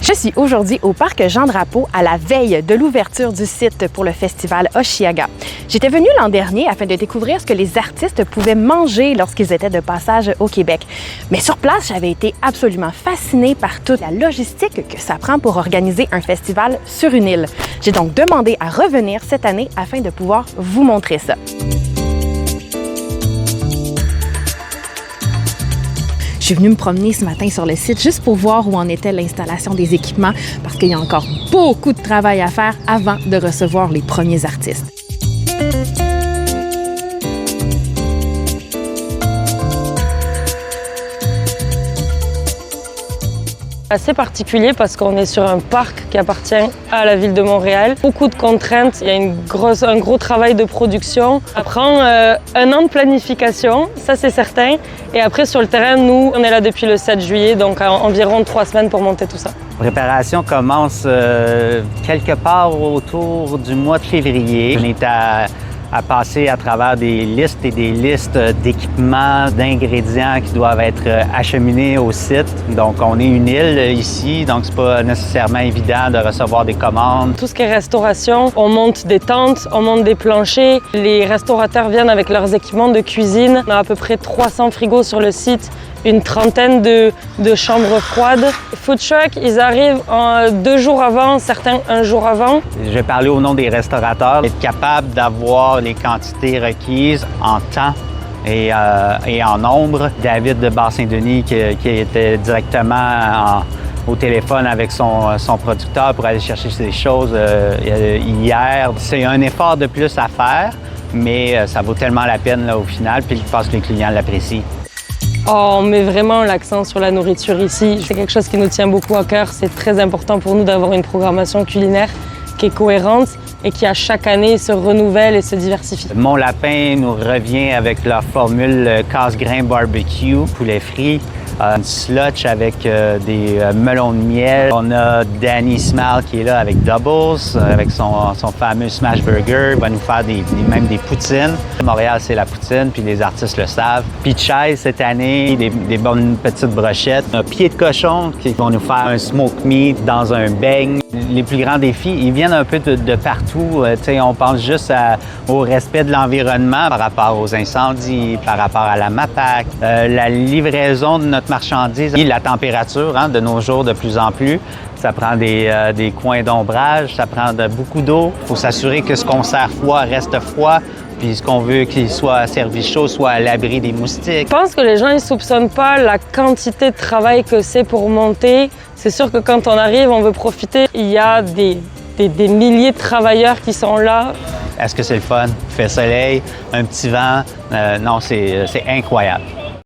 Je suis aujourd'hui au parc Jean-Drapeau à la veille de l'ouverture du site pour le festival Osheaga. J'étais venue l'an dernier afin de découvrir ce que les artistes pouvaient manger lorsqu'ils étaient de passage au Québec. Mais sur place, j'avais été absolument fascinée par toute la logistique que ça prend pour organiser un festival sur une île. J'ai donc demandé à revenir cette année afin de pouvoir vous montrer ça. Je suis venue me promener ce matin sur le site juste pour voir où en était l'installation des équipements parce qu'il y a encore beaucoup de travail à faire avant de recevoir les premiers artistes. Assez particulier parce qu'on est sur un parc qui appartient à la ville de Montréal. Beaucoup de contraintes, il y a un gros travail de production. Ça prend un an de planification, ça c'est certain. Et après sur le terrain, nous, on est là depuis le 7 juillet, donc environ 3 semaines pour monter tout ça. La préparation commence quelque part autour du mois de février. On est à passer à travers des listes et des listes d'équipements, d'ingrédients qui doivent être acheminés au site. Donc, on est une île ici, donc c'est pas nécessairement évident de recevoir des commandes. Tout ce qui est restauration, on monte des tentes, on monte des planchers. Les restaurateurs viennent avec leurs équipements de cuisine. On a à peu près 300 frigos sur le site, une trentaine de chambres froides. Food truck, ils arrivent 2 jours avant, certains 1 jour avant. Je vais parler au nom des restaurateurs. Être capable d'avoir les quantités requises en temps et en nombre. David de Bar-Saint-Denis qui était directement au téléphone avec son producteur pour aller chercher ces choses hier. C'est un effort de plus à faire, mais ça vaut tellement la peine là, au final, puis je pense que les clients l'apprécient. On met vraiment l'accent sur la nourriture ici. C'est quelque chose qui nous tient beaucoup à cœur. C'est très important pour nous d'avoir une programmation culinaire qui est cohérente et qui, à chaque année, se renouvelle et se diversifie. Mon Lapin nous revient avec leur formule casse-grain barbecue, poulet frit. Une slotch avec des melons de miel. On a Danny Smile qui est là avec Doubles, avec son fameux Smash Burger. Il va nous faire même des poutines. Montréal, c'est la poutine, puis les artistes le savent. Pitchaise cette année, des bonnes petites brochettes. Un pied de cochon qui vont nous faire un smoked meat dans un beigne. Les plus grands défis, ils viennent un peu de partout. On pense juste au respect de l'environnement par rapport aux incendies, par rapport à la MAPAC, la livraison de notre marchandise et la température de nos jours de plus en plus. Ça prend des coins d'ombrage, ça prend beaucoup d'eau. Il faut s'assurer que ce qu'on sert froid reste froid, puis ce qu'on veut qu'il soit servi chaud soit à l'abri des moustiques. Je pense que les gens ne soupçonnent pas la quantité de travail que c'est pour monter. C'est sûr que quand on arrive, on veut profiter. Il y a des milliers de travailleurs qui sont là. Est-ce que c'est le fun? Il fait soleil, un petit vent. Non, c'est incroyable.